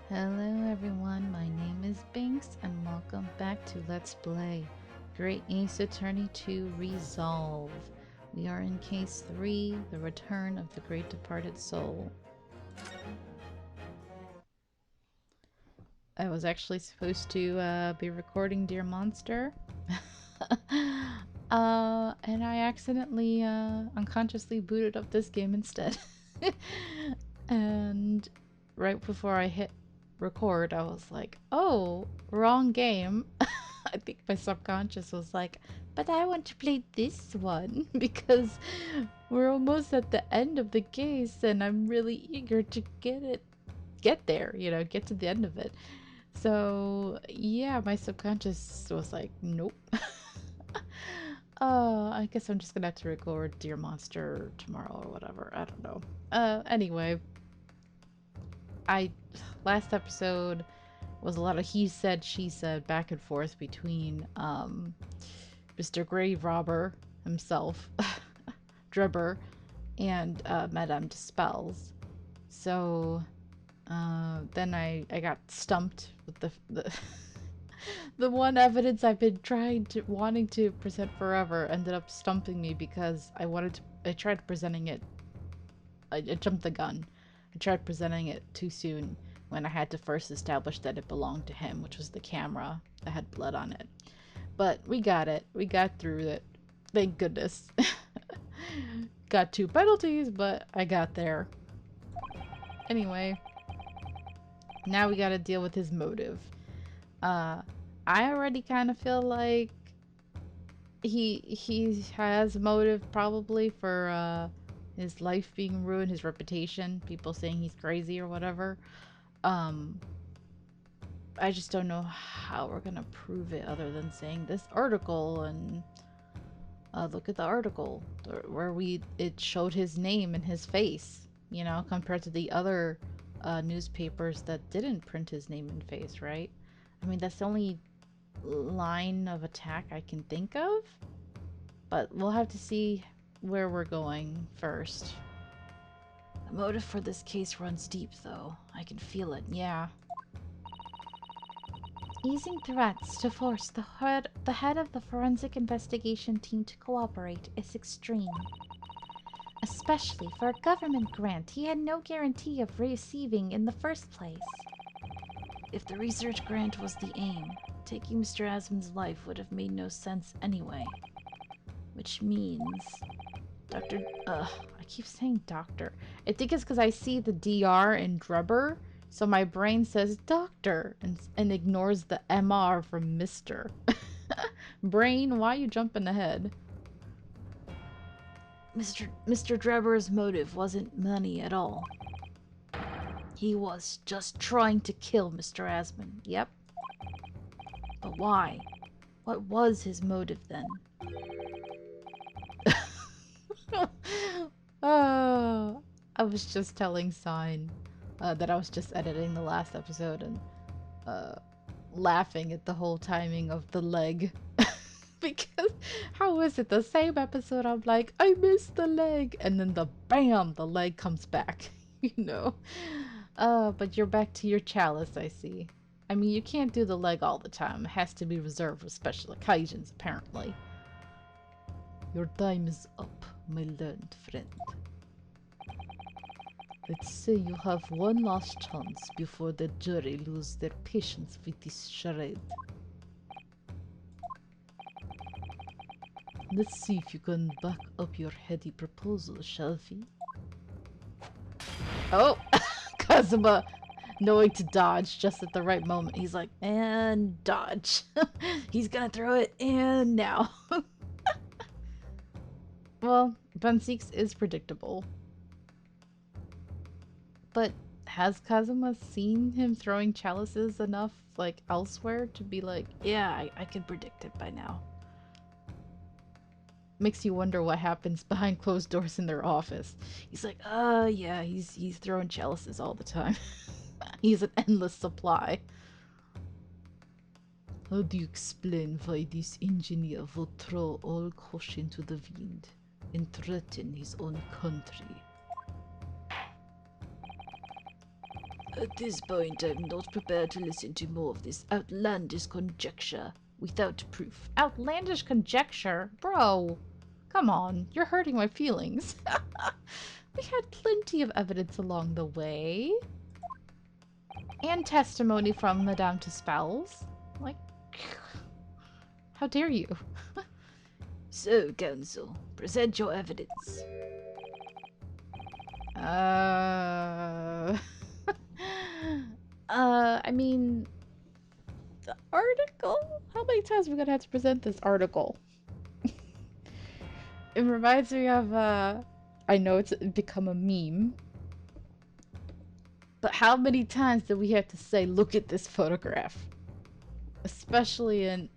Hello everyone, my name is Binks and welcome back to Let's Play Great Ace Attorney 2 Resolve. We are in case 3, The Return of the Great Departed Soul. I was actually supposed to be recording Dear Monster. And I accidentally unconsciously booted up this game instead. And right before I hit record, I was like, oh, wrong game. I think my subconscious was like, but I want to play this one because we're almost at the end of the case and I'm really eager to get there, get to the end of it. So yeah, my subconscious was like, nope. I guess I'm just gonna have to record Dear Monster tomorrow or whatever. I don't know. Anyway, last episode was a lot of he said, she said, back and forth between Mr. Grave Robber himself, Drebber, and Madame Dispels. So then I got stumped with the the one evidence I've been wanting to present forever ended up stumping me because I tried presenting it. I jumped the gun. I tried presenting it too soon when I had to first establish that it belonged to him, which was the camera that had blood on it. But we got it. We got through it. Thank goodness. Got 2 penalties, but I got there. Anyway, now we gotta deal with his motive. I already kind of feel like he has motive probably for his life being ruined, his reputation, people saying he's crazy or whatever. I just don't know how we're gonna prove it other than saying this article and look at the article where it showed his name and his face, compared to the other newspapers that didn't print his name and face, right? I mean, that's the only line of attack I can think of, but we'll have to see where we're going first. The motive for this case runs deep, though. I can feel it, yeah. Easing threats to force the head of the forensic investigation team to cooperate is extreme. Especially for a government grant he had no guarantee of receiving in the first place. If the research grant was the aim, taking Mr. Asmund's life would have made no sense anyway. Which means... I keep saying doctor. I think it's because I see the DR in Drebber, so my brain says doctor and ignores the MR from Mr. Brain, why are you jumping ahead? Mr. Drebber's motive wasn't money at all. He was just trying to kill Mr. Asmund. Yep. But why? What was his motive then? Oh, I was just telling Sign that I was just editing the last episode and laughing at the whole timing of the leg. Because how is it the same episode I'm like, I missed the leg, and then the leg comes back, but you're back to your chalice, I see. I mean, you can't do the leg all the time. It has to be reserved for special occasions, apparently. Your time is up, my learned friend. Let's say you have one last chance before the jury lose their patience with this charade. Let's see if you can back up your heady proposal, shall we? Oh! Kazuma knowing to dodge just at the right moment. He's like, and dodge. He's gonna throw it, and now. Well, Benseeks is predictable. But has Kazuma seen him throwing chalices enough, elsewhere to be like, yeah, I can predict it by now? Makes you wonder what happens behind closed doors in their office. He's like, yeah, he's throwing chalices all the time. He's an endless supply. How do you explain why this engineer will throw all caution to the wind and threaten his own country? At this point, I'm not prepared to listen to more of this outlandish conjecture without proof. Outlandish conjecture? Bro, come on, you're hurting my feelings. We had plenty of evidence along the way. And testimony from Madame Tuspels. Like, how dare you? So, counsel, present your evidence. I mean, the article? How many times are we gonna have to present this article? It reminds me of, I know it's become a meme, but how many times do we have to say, look at this photograph? Especially in,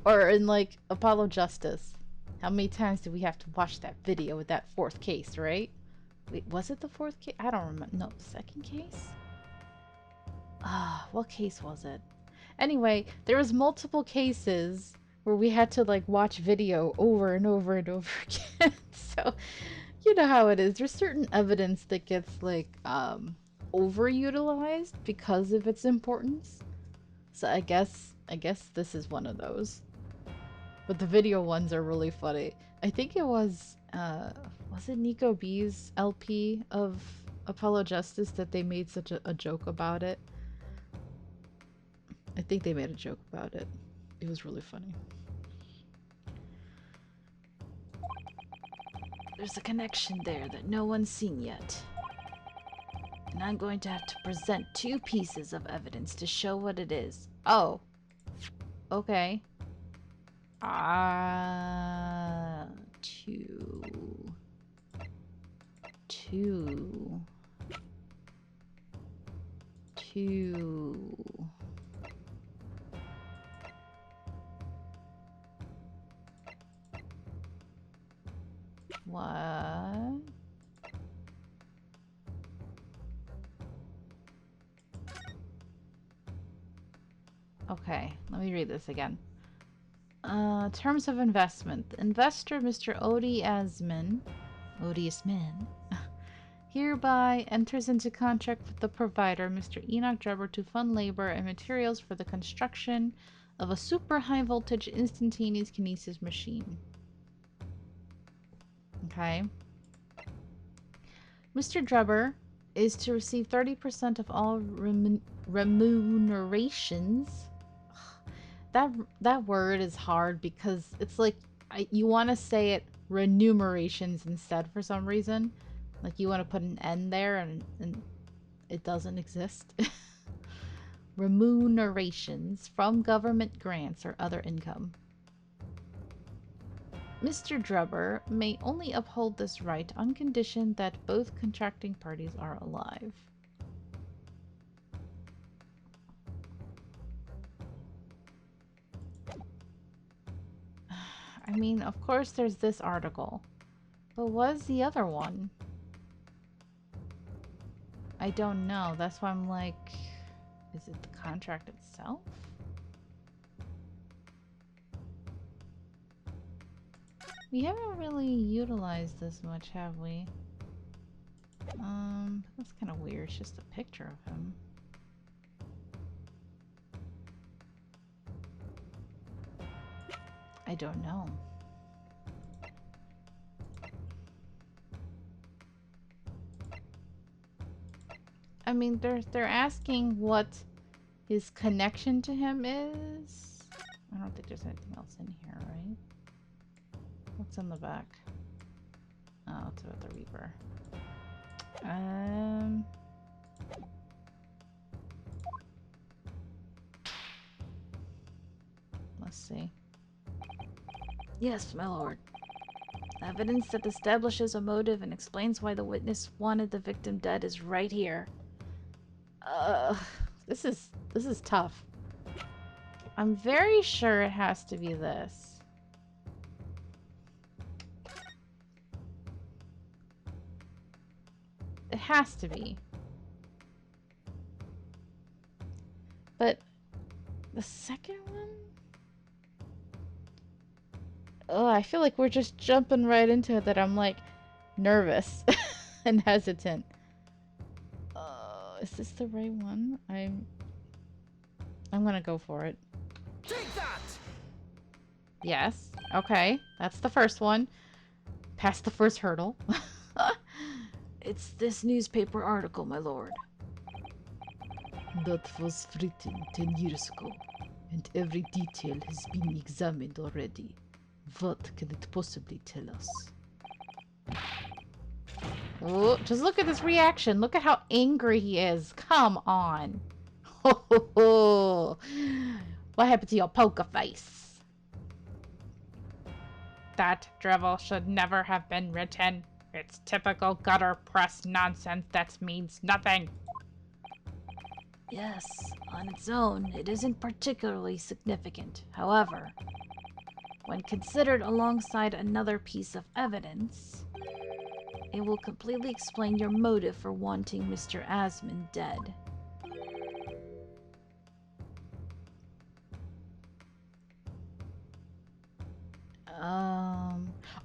or in, like, Apollo Justice. How many times do we have to watch that video with that fourth case, right? Wait, was it the fourth case? I don't remember. No, second case? What case was it? Anyway, there was multiple cases where we had to, like, watch video over and over and over again. So, you know how it is. There's certain evidence that gets, like, overutilized because of its importance. So I guess this is one of those. But the video ones are really funny. I think it was it Nico B's LP of Apollo Justice that they made such a joke about it? I think they made a joke about it. It was really funny. There's a connection there that no one's seen yet. And I'm going to have to present 2 pieces of evidence to show what it is. Oh. Okay. 2. What? Okay, let me read this again. Terms of investment. The investor, Mr. Odious Man, hereby enters into contract with the provider, Mr. Enoch Drebber, to fund labor and materials for the construction of a super high voltage instantaneous kinesis machine. Okay. Mr. Drebber is to receive 30% of all remunerations. That word is hard because it's like you want to say it remunerations instead for some reason. Like you want to put an N there and it doesn't exist. Remunerations from government grants or other income. Mr. Drebber may only uphold this right on condition that both contracting parties are alive. I mean, of course there's this article. But what's the other one? I don't know. That's why I'm like, is it the contract itself? We haven't really utilized this much, have we? That's kind of weird. It's just a picture of him. I don't know. I mean, they're asking what his connection to him is. I don't think there's anything else in here, right? What's in the back? Oh, it's about the Reaper. Let's see. Yes, my lord. Evidence that establishes a motive and explains why the witness wanted the victim dead is right here. This is tough. I'm very sure it has to be this. It has to be. But the second one? Oh, I feel like we're just jumping right into it that I'm like nervous and hesitant. Is this the right one? I'm gonna go for it. Take that! Yes. Okay. That's the first one. Passed the first hurdle. It's this newspaper article, my lord. That was written 10 years ago, and every detail has been examined already. What can it possibly tell us? Oh, just look at this reaction. Look at how angry he is. Come on. Ho, ho, ho. What happened to your poker face? That drivel should never have been written. It's typical gutter press nonsense that means nothing. Yes, on its own, it isn't particularly significant. However, when considered alongside another piece of evidence, it will completely explain your motive for wanting Mr. Asmund dead.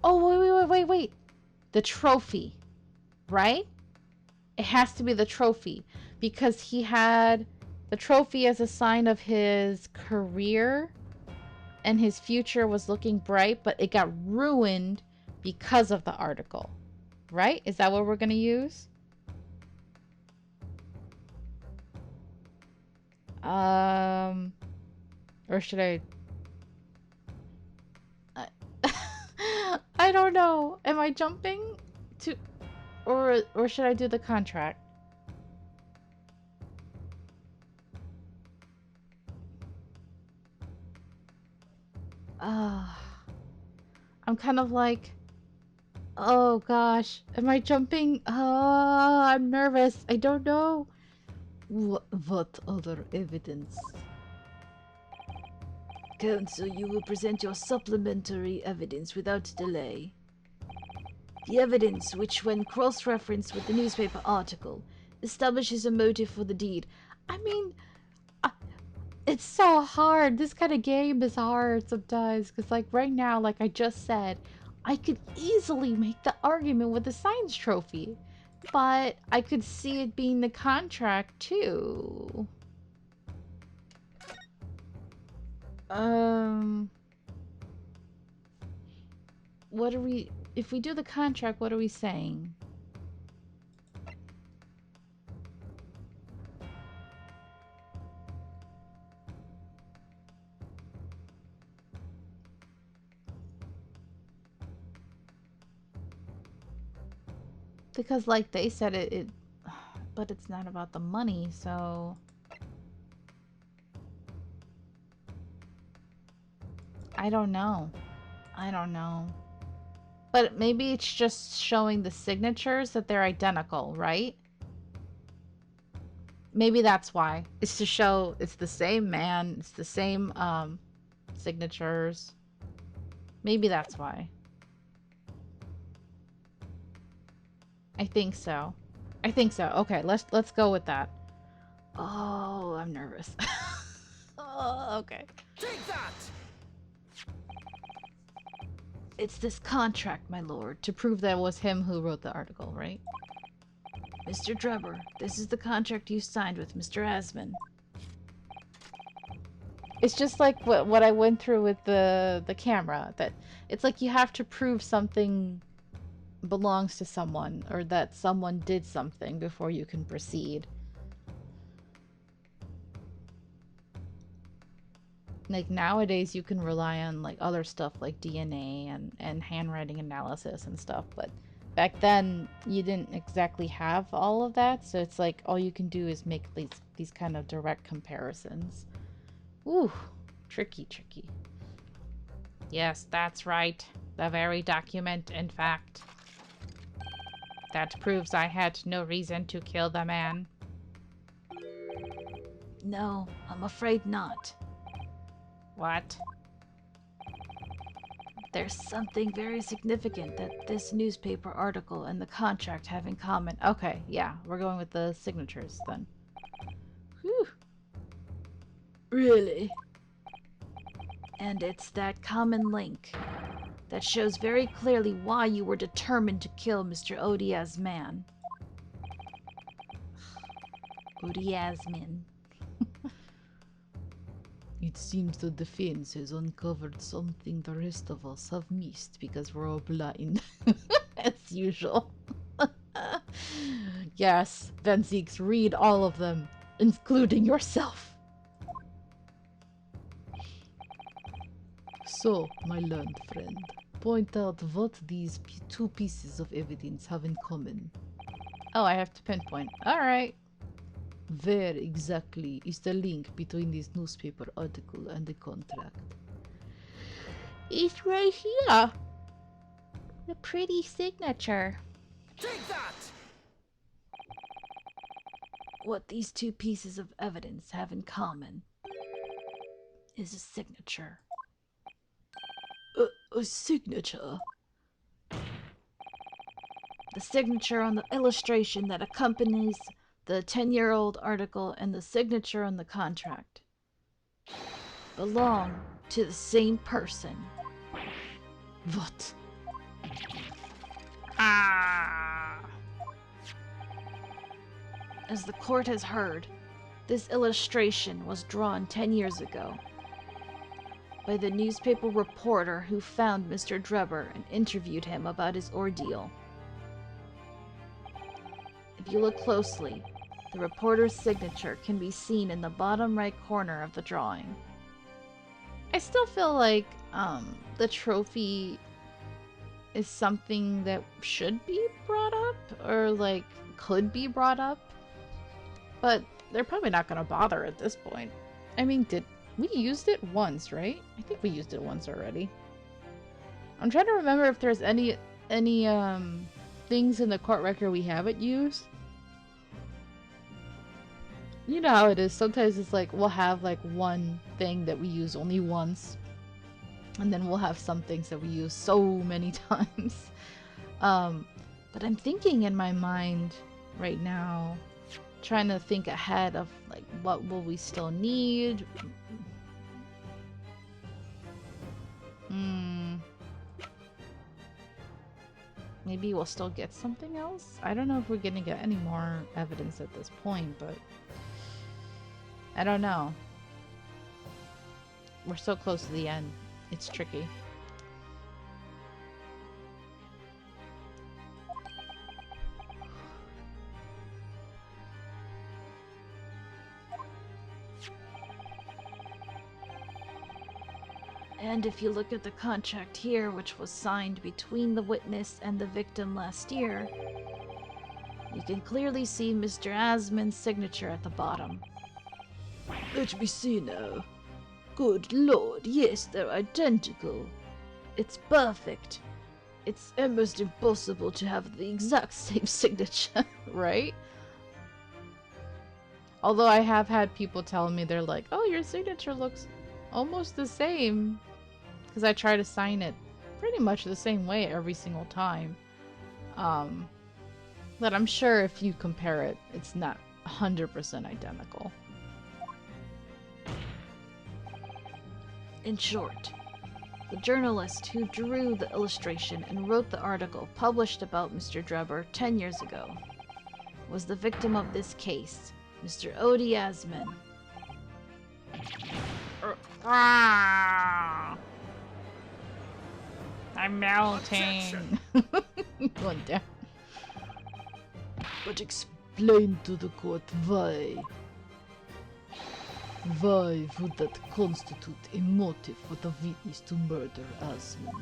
Oh, wait. The trophy, right? It has to be the trophy because he had the trophy as a sign of his career and his future was looking bright, but it got ruined because of the article, right? Is that what we're going to use? Or should I I don't know. Am I jumping to or should I do the contract? I'm kind of like, oh gosh, am I jumping? Oh, I'm nervous. I don't know. What other evidence? Counsel, you will present your supplementary evidence without delay. The evidence, which when cross-referenced with the newspaper article, establishes a motive for the deed. I mean, it's so hard. This kind of game is hard sometimes. Because, like, right now, like I just said, I could easily make the argument with the science trophy. But I could see it being the contract, too. What are we... If we do the contract, what are we saying? Because, like they said, it but it's not about the money, so... I don't know. But maybe it's just showing the signatures that they're identical, right? Maybe that's why. It's to show it's the same man, it's the same signatures. Maybe that's why. I think so. Okay, let's go with that. Oh, I'm nervous. Oh, okay. Take that! It's this contract, my lord, to prove that it was him who wrote the article, right? Mr. Drebber, this is the contract you signed with Mr. Asmund. It's just like what I went through with the camera. That it's like you have to prove something belongs to someone or that someone did something before you can proceed. Like nowadays you can rely on like other stuff like DNA and handwriting analysis and stuff, but back then you didn't exactly have all of that, so it's like all you can do is make these kind of direct comparisons. Ooh, tricky. Yes, that's right. The very document, in fact. That proves I had no reason to kill the man. No, I'm afraid not. What? There's something very significant that this newspaper article and the contract have in common. Okay, yeah, we're going with the signatures then. Whew. Really? And it's that common link that shows very clearly why you were determined to kill Mr. Odia's man. Yasmin. It seems the defense has uncovered something the rest of us have missed because we're all blind. As usual. Yes, Venzeeks, read all of them, including yourself. So, my learned friend, point out what these two pieces of evidence have in common. Oh, I have to pinpoint. Alright. Where exactly is the link between this newspaper article and the contract? It's right here. The pretty signature. Take that! What these two pieces of evidence have in common is a signature. A signature? The signature on the illustration that accompanies the 10-year-old article and the signature on the contract belong to the same person. What? As the court has heard, this illustration was drawn 10 years ago by the newspaper reporter who found Mr. Drebber and interviewed him about his ordeal. If you look closely, the reporter's signature can be seen in the bottom right corner of the drawing. I still feel like the trophy is something that should be brought up, or like could be brought up, but they're probably not gonna bother at this point. I mean, we used it once, right? I think we used it once already. I'm trying to remember if there's any things in the court record we haven't used. You know how it is. Sometimes it's like we'll have like one thing that we use only once, and then we'll have some things that we use so many times. But I'm thinking in my mind right now, trying to think ahead of like what will we still need. Maybe we'll still get something else? I don't know if we're gonna get any more evidence at this point, but I don't know. We're so close to the end. It's tricky. And if you look at the contract here, which was signed between the witness and the victim last year, you can clearly see Mr. Asman's signature at the bottom. Let me see now. Good lord, yes, they're identical. It's perfect. It's almost impossible to have the exact same signature, right? Although I have had people tell me, they're like, oh, your signature looks almost the same. Because I try to sign it pretty much the same way every single time. But I'm sure if you compare it, it's not 100% identical. In short, the journalist who drew the illustration and wrote the article published about Mr. Drebber 10 years ago was the victim of this case, Mr. Odie Asman. I'm melting. One down. But explain to the court why. Why would that constitute a motive for the witness to murder Asman?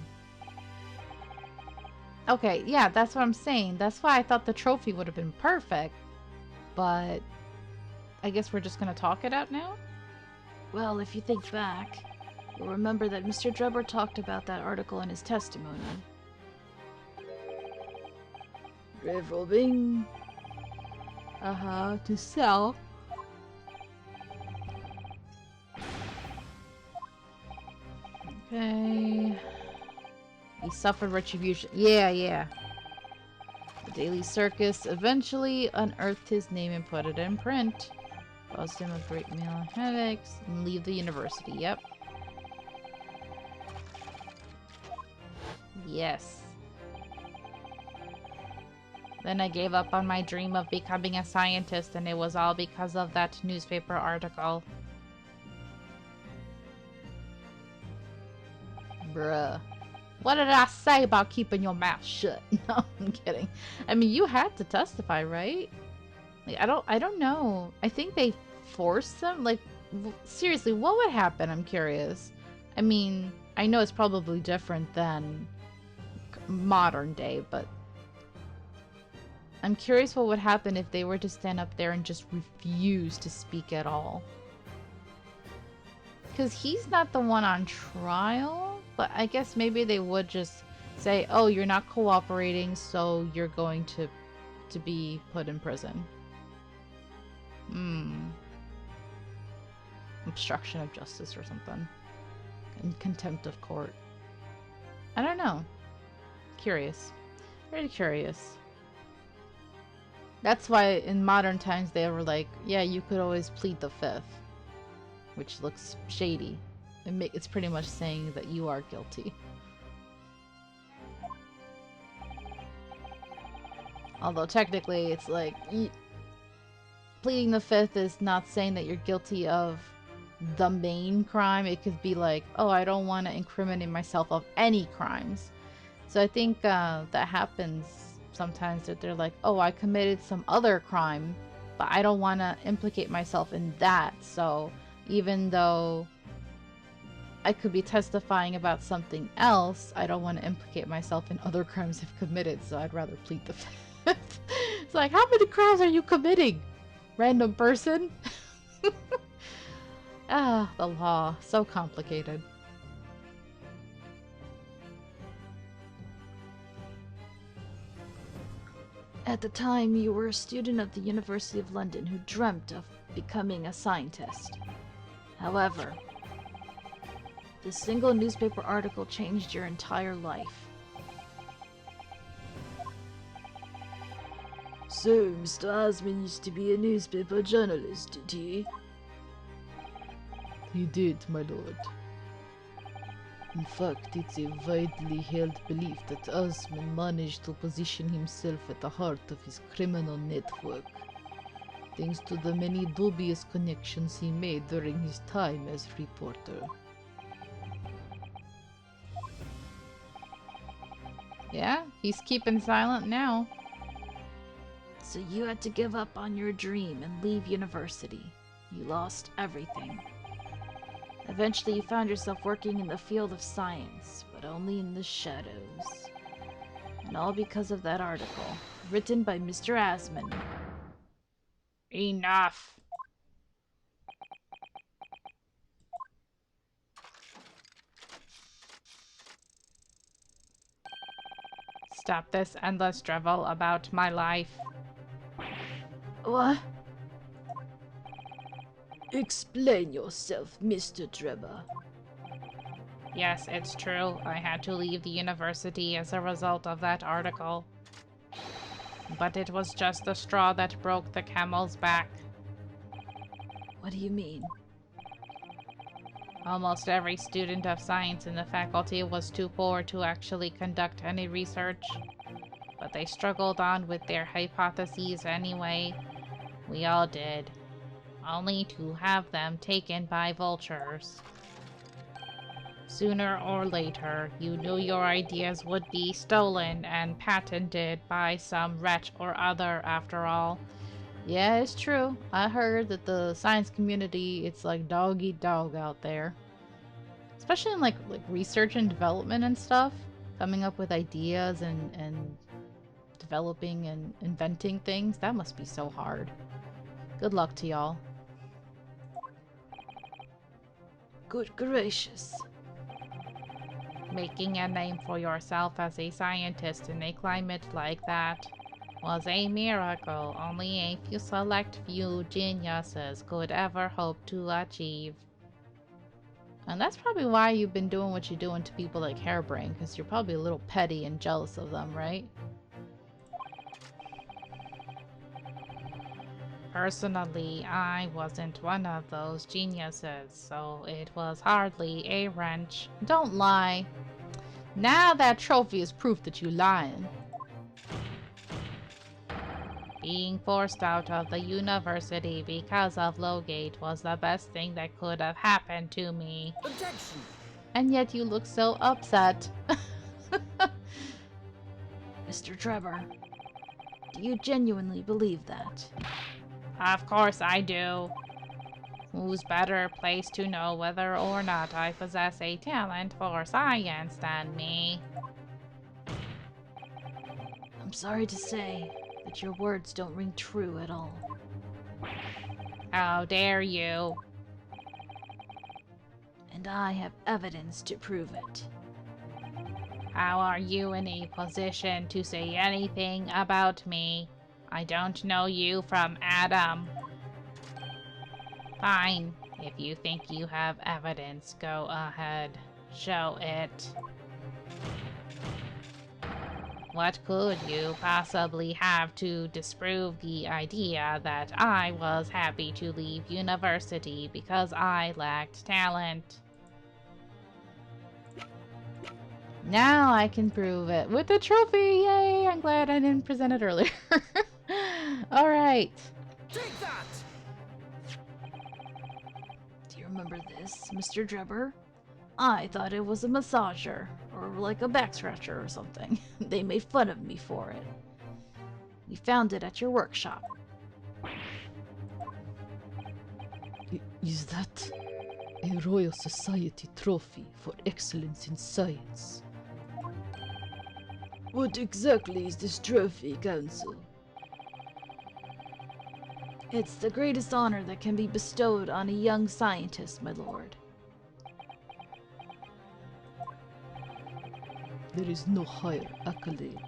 Okay, yeah, that's what I'm saying. That's why I thought the trophy would have been perfect. But I guess we're just gonna talk it out now? Well, if you think back, you'll remember that Mr. Drebber talked about that article in his testimony. Grave robbing. To sell. Okay. He suffered retribution. Yeah. The Daily Circus eventually unearthed his name and put it in print. Caused him a great deal of headaches and leave the university. Yep. Yes. Then I gave up on my dream of becoming a scientist, and it was all because of that newspaper article. Bruh. What did I say about keeping your mouth shut? No, I'm kidding. I mean, you had to testify, right? Like, I don't know. I think they forced them. Like, seriously, what would happen? I'm curious. I mean, I know it's probably different than modern day, but I'm curious what would happen if they were to stand up there and just refuse to speak at all. Because he's not the one on trial, but I guess maybe they would just say, oh, you're not cooperating, so you're going to be put in prison. Obstruction of justice or something. And contempt of court. I don't know. Curious. Very curious. That's why in modern times they were like, yeah, you could always plead the fifth. Which looks shady. It's pretty much saying that you are guilty. Although technically it's like, pleading the fifth is not saying that you're guilty of the main crime. It could be like, oh, I don't want to incriminate myself of any crimes. So I think that happens sometimes, that they're like, oh, I committed some other crime, but I don't want to implicate myself in that. So even though I could be testifying about something else, I don't want to implicate myself in other crimes I've committed, so I'd rather plead the fifth. It's like, how many crimes are you committing? Random person? Ah, the law. So complicated. At the time, you were a student of the University of London who dreamt of becoming a scientist. However, this single newspaper article changed your entire life. So, Mr. Asman used to be a newspaper journalist, did he? He did, my lord. In fact, it's a widely held belief that Asman managed to position himself at the heart of his criminal network, thanks to the many dubious connections he made during his time as reporter. Yeah, he's keeping silent now. So you had to give up on your dream and leave university. You lost everything. Eventually you found yourself working in the field of science, but only in the shadows. And all because of that article, written by Mr. Asman. Enough! Stop this endless drivel about my life. What? Explain yourself, Mr. Drebber. Yes, it's true. I had to leave the university as a result of that article. But it was just the straw that broke the camel's back. What do you mean? Almost every student of science in the faculty was too poor to actually conduct any research. But they struggled on with their hypotheses anyway. We all did. Only to have them taken by vultures. Sooner or later, you knew your ideas would be stolen and patented by some wretch or other after all. Yeah, it's true. I heard that the science community, it's like dog eat dog out there. Especially in like research and development and stuff. Coming up with ideas and developing and inventing things. That must be so hard. Good luck to y'all. Good gracious. Making a name for yourself as a scientist in a climate like that was a miracle only a few select few geniuses could ever hope to achieve. And that's probably why you've been doing what you're doing to people like Hairbrain, because you're probably a little petty and jealous of them, right? Personally, I wasn't one of those geniuses, so it was hardly a wrench. Don't lie. Now that trophy is proof that you're lying. Being forced out of the university because of Lowgate was the best thing that could have happened to me. Objection! And yet you look so upset. Mr. Drebber, do you genuinely believe that? Of course I do. Who's better placed to know whether or not I possess a talent for science than me? I'm sorry to say that your words don't ring true at all. How dare you? And I have evidence to prove it. How are you in a position to say anything about me? I don't know you from Adam. Fine. If you think you have evidence, go ahead. Show it. What could you possibly have to disprove the idea that I was happy to leave university because I lacked talent? Now I can prove it with the trophy! Yay! I'm glad I didn't present it earlier. Alright. Take that! Do you remember this, Mr. Drebber? I thought it was a massager, or like a back scratcher or something. They made fun of me for it. We found it at your workshop. Is that a Royal Society trophy for excellence in science? What exactly is this trophy, Council? It's the greatest honor that can be bestowed on a young scientist, my lord. There is no higher accolade.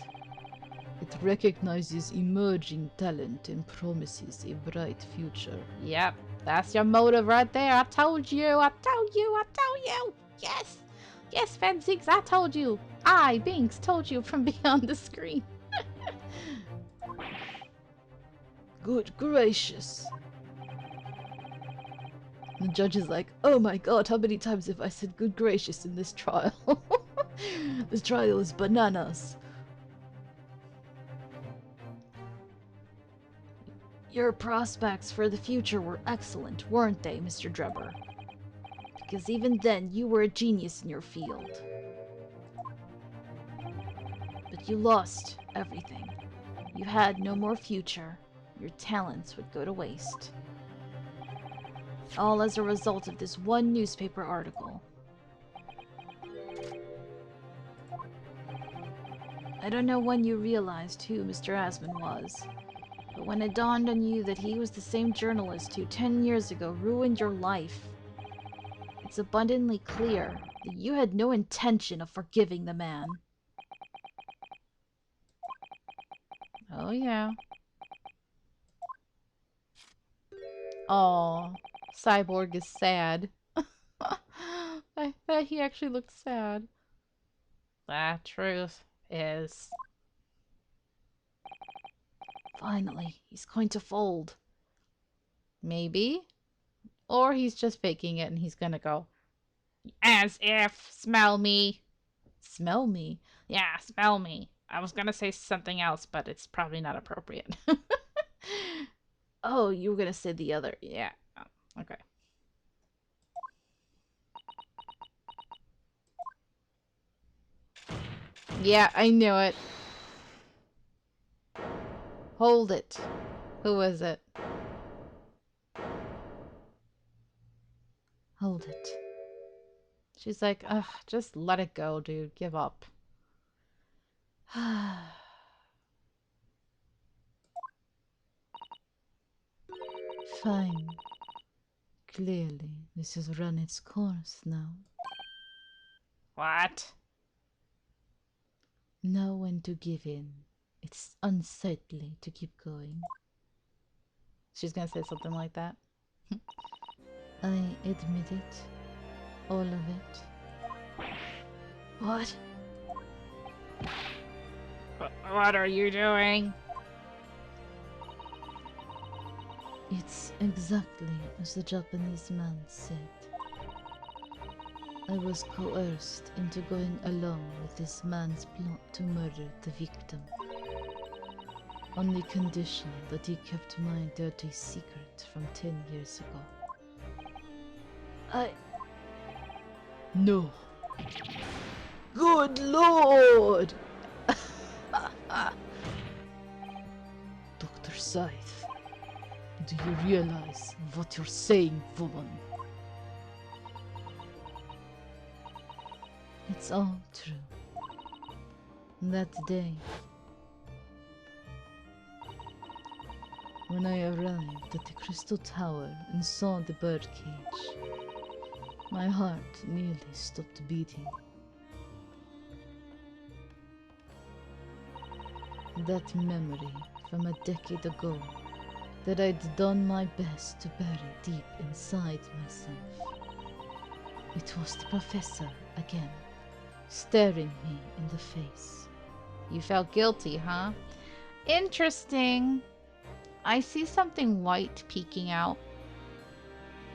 It recognizes emerging talent and promises a bright future. Yep, that's your motive right there. I told you, I told you, I told you. Yes, yes, Fenzix, I told you. I, Binks, told you from beyond the screen. Good gracious! The judge is like, oh my god, how many times have I said good gracious in this trial? This trial is bananas. Your prospects for the future were excellent, weren't they, Mr. Drebber? Because even then, you were a genius in your field. But you lost everything. You had no more future. Your talents would go to waste. All as a result of this one newspaper article. I don't know when you realized who Mr. Asman was, but when it dawned on you that he was the same journalist who 10 years ago ruined your life, it's abundantly clear that you had no intention of forgiving the man. Oh yeah. Oh, Cyborg is sad. I bet he actually looks sad. The truth is... Finally, he's going to fold. Maybe. Or he's just faking it and he's gonna go, As if! Smell me! smell me. Yeah, smell me. I was gonna say something else, but it's probably not appropriate. Oh, you were gonna say the other. Yeah. Oh, okay. Yeah, I knew it. Hold it. Who is it? Hold it. She's like, ugh, just let it go, dude. Give up. Fine. Clearly, this has run its course now. What? Know when to give in. It's unsightly to keep going. She's gonna say something like that. I admit it. All of it. What? What are you doing? It's exactly as the Japanese man said. I was coerced into going along with this man's plot to murder the victim. on the condition that he kept my dirty secret from 10 years ago. No. Good Lord! Dr. Scythe, do you realize what you're saying, woman? It's all true. That day, when I arrived at the Crystal Tower and saw the birdcage, my heart nearly stopped beating. That memory from a decade ago that I'd done my best to bury deep inside myself. It was the professor again, staring me in the face. You felt guilty, huh? Interesting. I see something white peeking out.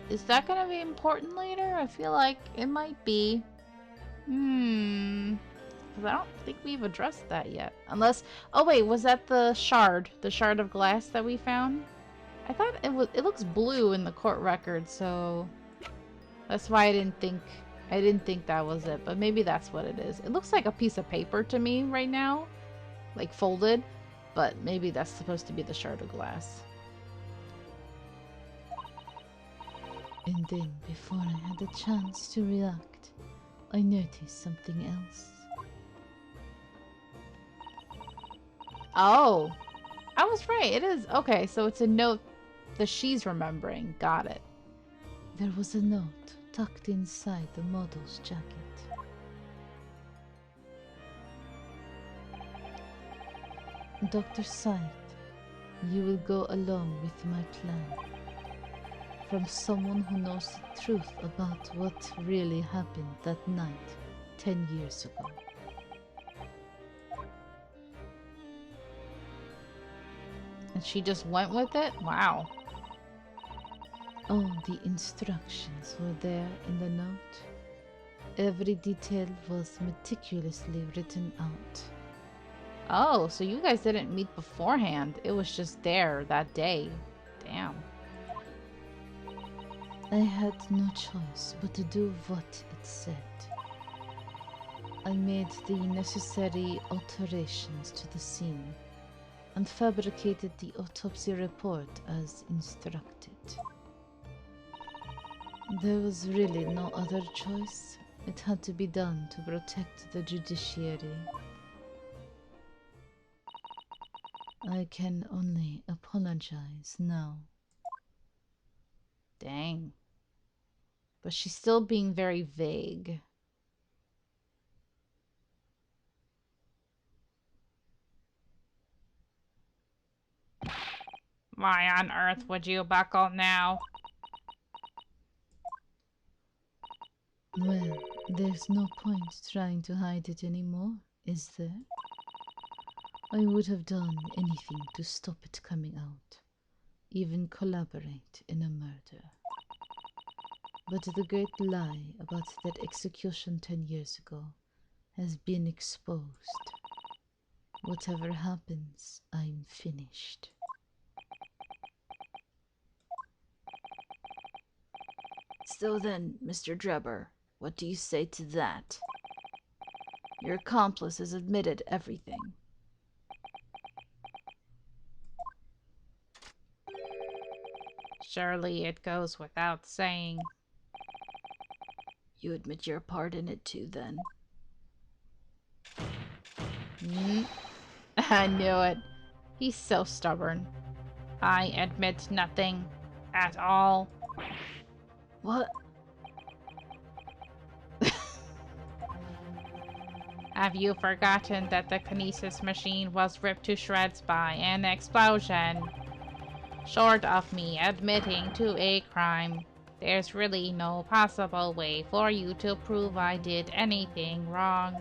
Is that gonna be important later? I feel like it might be. Because I don't think we've addressed that yet. Unless... Oh wait, was that the shard? The shard of glass that we found? I thought it was... It looks blue in the court record, so... That's why I didn't think that was it, but maybe that's what it is. It looks like a piece of paper to me right now. Like folded. But maybe that's supposed to be the shard of glass. And then, before I had a chance to react, I noticed something else. Oh! I was right, it is. Okay, so it's a note that she's remembering. Got it. There was a note tucked inside the model's jacket. Dr. Scythe, you will go along with my plan. From someone who knows the truth about what really happened that night 10 years ago. And she just went with it? Wow. All the instructions were there in the note. Every detail was meticulously written out. Oh, so you guys didn't meet beforehand. It was just there that day. Damn. I had no choice but to do what it said. I made the necessary alterations to the scene and fabricated the autopsy report as instructed. There was really no other choice. It had to be done to protect the judiciary. I can only apologize now. Dang. But she's still being very vague. Why on earth would you buckle now? Well, there's no point trying to hide it anymore, is there? I would have done anything to stop it coming out, even collaborate in a murder. But the great lie about that execution 10 years ago has been exposed. Whatever happens, I'm finished. So then, Mr. Drebber, what do you say to that? Your accomplice has admitted everything. Surely it goes without saying. You admit your part in it too, then? I knew it. He's so stubborn. I admit nothing at all. What? Have you forgotten that the kinesis machine was ripped to shreds by an explosion? Short of me admitting to a crime, there's really no possible way for you to prove I did anything wrong.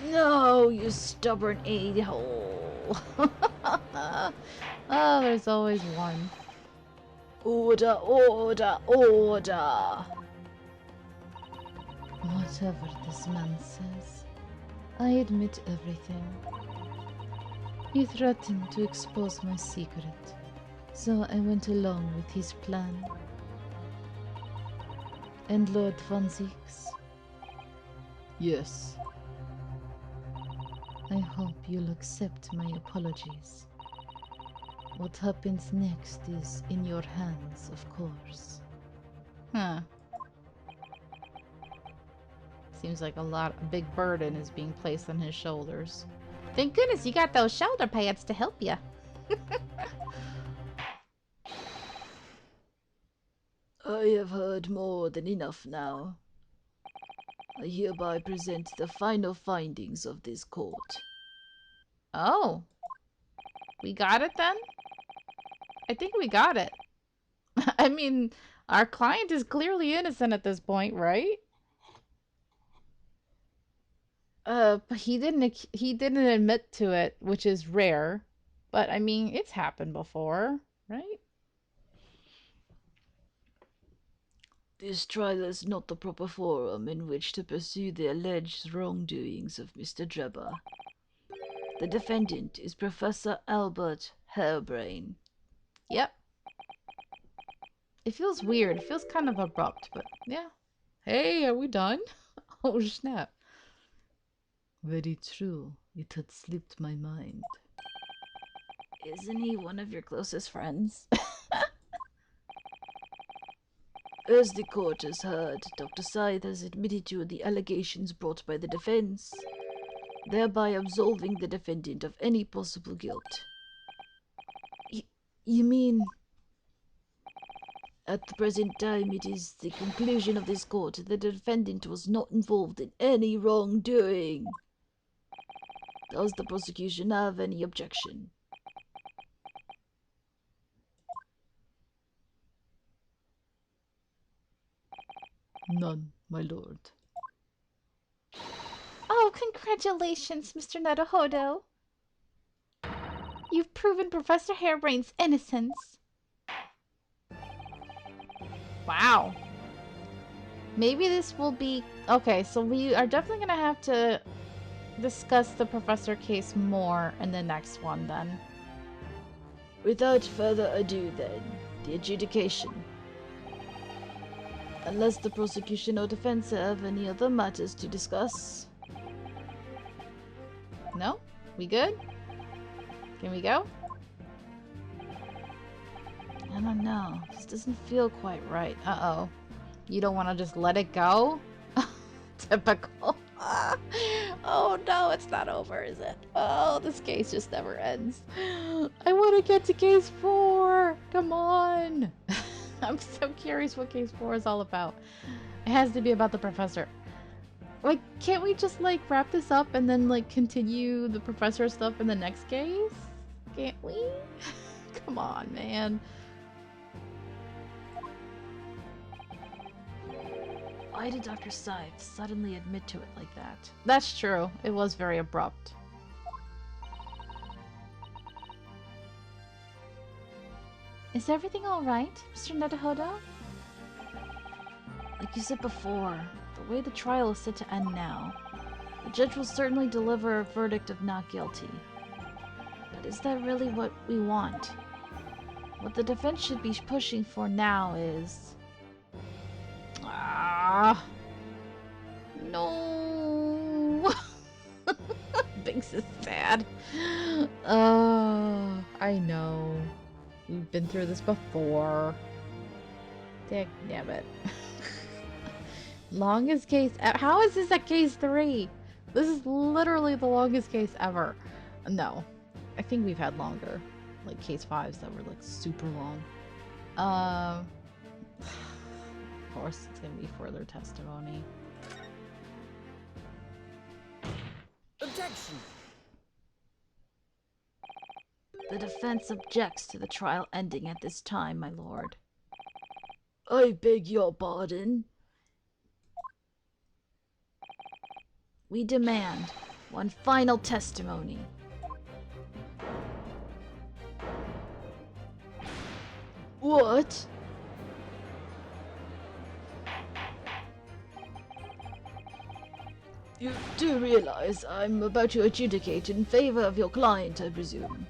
No, you stubborn a-hole. Oh, there's always one. Order, order, order. Whatever this man says, I admit everything. He threatened to expose my secret, so I went along with his plan. And Lord Von Zieks, Yes. I hope you'll accept my apologies. What happens next is in your hands, of course. Huh. Seems like a big burden is being placed on his shoulders. Thank goodness you got those shoulder pads to help you. I have heard more than enough now. I hereby present the final findings of this court. Oh. We got it then? I think we got it. I mean, our client is clearly innocent at this point, right? But he didn't admit to it, which is rare. But I mean, it's happened before, right? This trial is not the proper forum in which to pursue the alleged wrongdoings of Mr. Drebber. The defendant is Professor Albert Harebrain. Yep. It feels weird. It feels kind of abrupt, but yeah. Hey, are we done? Oh, snap. Very true. It had slipped my mind. Isn't he one of your closest friends? As the court has heard, Dr. Scythe has admitted to the allegations brought by the defense, thereby absolving the defendant of any possible guilt. You mean... At the present time, it is the conclusion of this court that the defendant was not involved in any wrongdoing. Does the prosecution have any objection? None, my lord. Oh, congratulations, Mr. Naruhodo. You've proven Professor Harebrain's innocence. Wow. Maybe this will be... Okay, so we are definitely going to have to discuss the professor case more in the next one, then. Without further ado, then, the adjudication. Unless the prosecution or defense have any other matters to discuss. No? We good? Can we go? I don't know. This doesn't feel quite right. Uh-oh. You don't want to just let it go? Typical. Oh no, it's not over, is it? Oh, this case just never ends. I want to get to case 4. Come on. I'm so curious what case 4 is all about. It has to be about the professor. Like, can't we just, like, wrap this up and then, like, continue the professor stuff in the next case? Can't we? Come on, man. Why did Dr. Scythe suddenly admit to it like that? That's true. It was very abrupt. Is everything alright, Mr. Naruhodo? Like you said before, the way the trial is set to end now, the judge will certainly deliver a verdict of not guilty. But is that really what we want? What the defense should be pushing for now is... Ah, no. Binks is sad. Oh, I know. We've been through this before. Damn it. Longest case. How is this at case 3? This is literally the longest case ever. No, I think we've had longer, like case 5s that were like super long. Of course, it's gonna be further testimony. Objection! The defense objects to the trial ending at this time, my lord. I beg your pardon? We demand one final testimony. What? You do realize I'm about to adjudicate in favor of your client, I presume?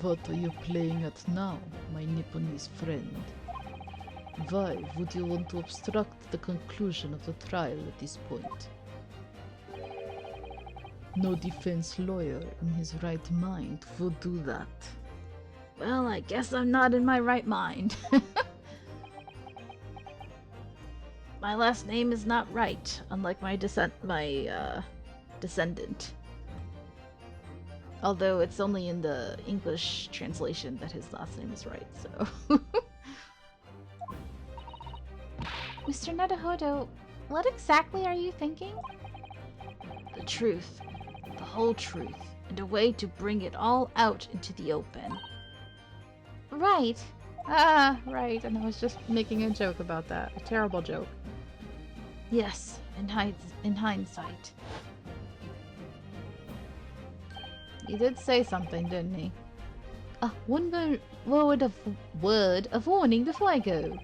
What are you playing at now, my Nipponese friend? Why would you want to obstruct the conclusion of the trial at this point? No defense lawyer in his right mind would do that. Well, I guess I'm not in my right mind. My last name is not right, unlike my descendant. Although it's only in the English translation that his last name is right, so... Mr. Naruhodo, what exactly are you thinking? The truth. The whole truth. And a way to bring it all out into the open. Right. Right, and I was just making a joke about that. A terrible joke. Yes, in hindsight. He did say something, didn't he? One word of warning before I go.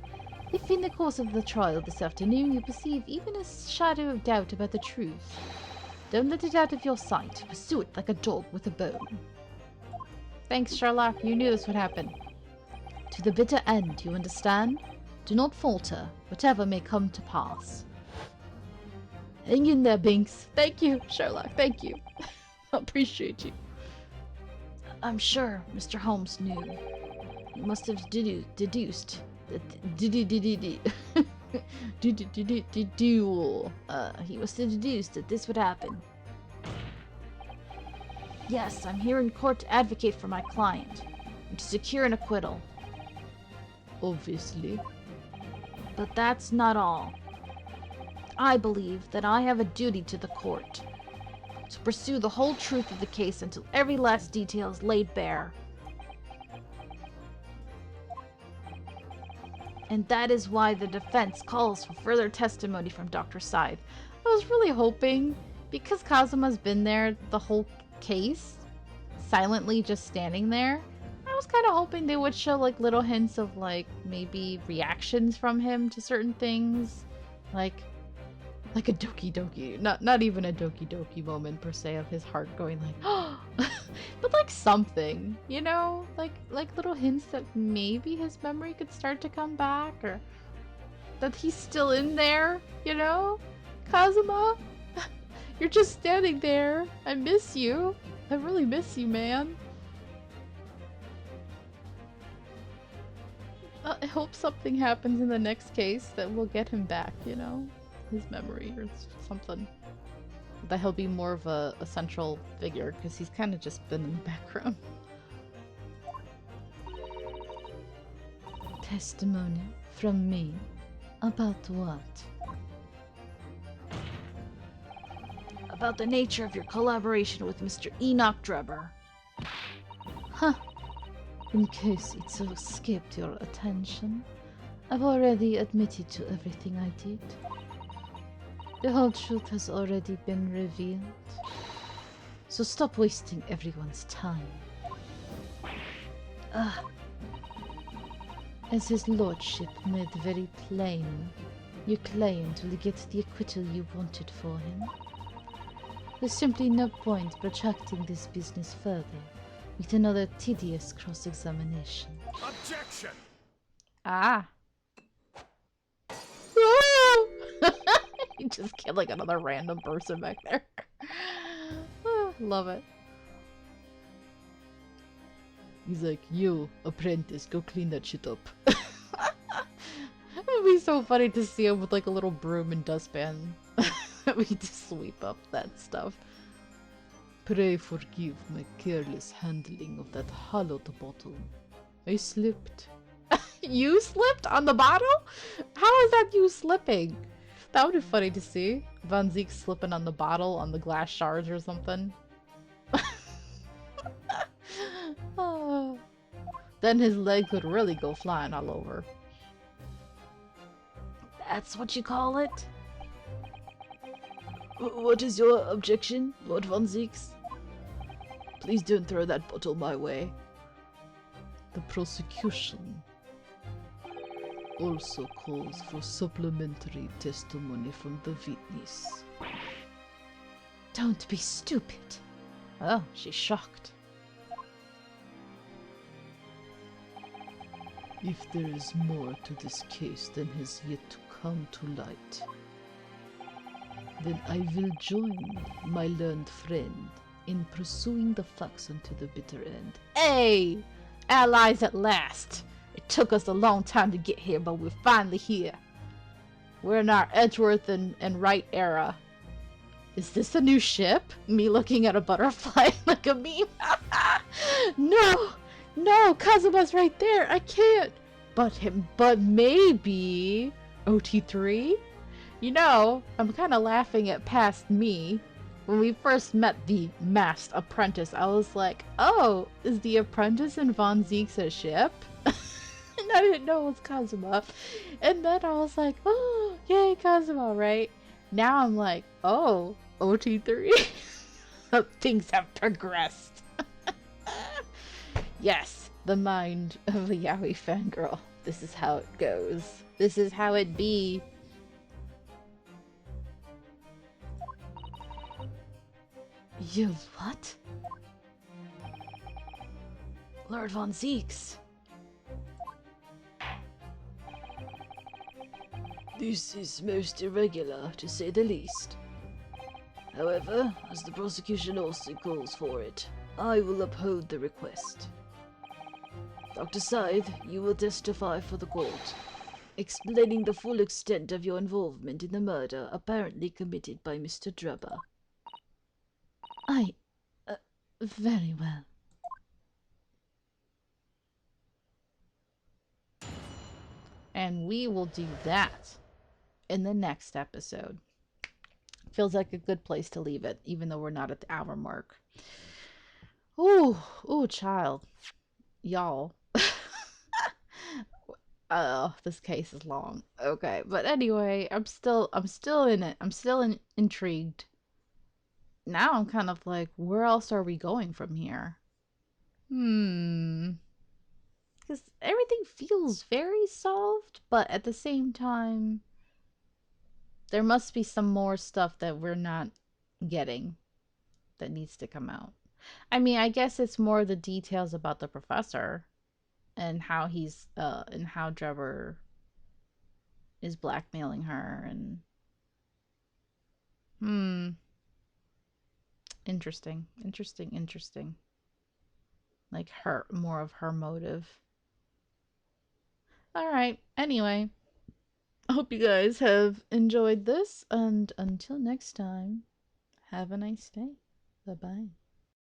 If in the course of the trial this afternoon you perceive even a shadow of doubt about the truth, don't let it out of your sight. Pursue it like a dog with a bone. Thanks, Sherlock. You knew this would happen. To the bitter end, you understand? Do not falter, whatever may come to pass. Hang in there, Binks. Thank you, Sherlock. Thank you. Appreciate you. I'm sure Mr. Holmes knew. He must have deduced that he was to deduce that this would happen. Yes, I'm here in court to advocate for my client and to secure an acquittal. Obviously. But that's not all. I believe that I have a duty to the court to pursue the whole truth of the case until every last detail is laid bare. And that is why the defense calls for further testimony from Dr. Scythe. I was really hoping, because Kazuma's been there the whole case, silently just standing there, I was kind of hoping they would show like little hints of like maybe reactions from him to certain things, like a Doki Doki, not even a Doki Doki moment per se of his heart going like, oh, but like something, you know, like little hints that maybe his memory could start to come back, or that he's still in there, you know, Kazuma, you're just standing there. I miss you. I really miss you, man. I hope something happens in the next case that will get him back, you know? His memory or something. That he'll be more of a central figure, because he's kind of just been in the background. Testimony from me? About what? About the nature of your collaboration with Mr. Enoch Drebber. Huh. In case it's escaped your attention, I've already admitted to everything I did. The whole truth has already been revealed. So stop wasting everyone's time. As his lordship made very plain, you claimed will get the acquittal you wanted for him. There's simply no point protracting this business further with another tedious cross-examination. Objection! Ah. He just killed like another random person back there. Love it. He's like, you, apprentice, go clean that shit up. It'd be so funny to see him with like a little broom and dustpan. We just sweep up that stuff. Pray forgive my careless handling of that hallowed bottle. I slipped. You slipped on the bottle? How is that you slipping? That would be funny to see. Von Zeke slipping on the bottle on the glass shards or something. Oh. Then his leg could really go flying all over. That's what you call it? What is your objection, Lord Von Zeeks? Please don't throw that bottle my way. The prosecution also calls for supplementary testimony from the witness. Don't be stupid. Oh, she's shocked. If there is more to this case than has yet to come to light, then I will join my learned friend in pursuing the facts unto the bitter end. Hey! Allies at last! It took us a long time to get here, but we're finally here. We're in our Edgeworth and Wright era. Is this a new ship? Me looking at a butterfly like a meme? No! No! Kazuma's right there! I can't! But maybe... OT3? You know, I'm kind of laughing at past me. When we first met the masked apprentice, I was like, oh, is the apprentice in Von Zeke's a ship? And I didn't know it was Kazuma. And then I was like, oh, yay, Kazuma, right? Now I'm like, oh, OT3? Things have progressed. Yes, the mind of a yaoi fangirl. This is how it goes. This is how it be. You what? Lord Von Zeeks. This is most irregular, to say the least. However, as the prosecution also calls for it, I will uphold the request. Dr. Scythe, you will testify for the court, explaining the full extent of your involvement in the murder apparently committed by Mr. Drebber. Very well. And we will do that in the next episode. Feels like a good place to leave it, even though we're not at the hour mark. Ooh, child. Y'all. Oh, this case is long. Okay, but anyway, I'm still in it. I'm still intrigued. Now I'm kind of like, where else are we going from here? Because everything feels very solved, but at the same time, there must be some more stuff that we're not getting that needs to come out. I mean, I guess it's more the details about the professor and how and how Drebber is blackmailing her and interesting. Like more of her motive. All right. Anyway, I hope you guys have enjoyed this, and until next time, have a nice day. Bye-bye.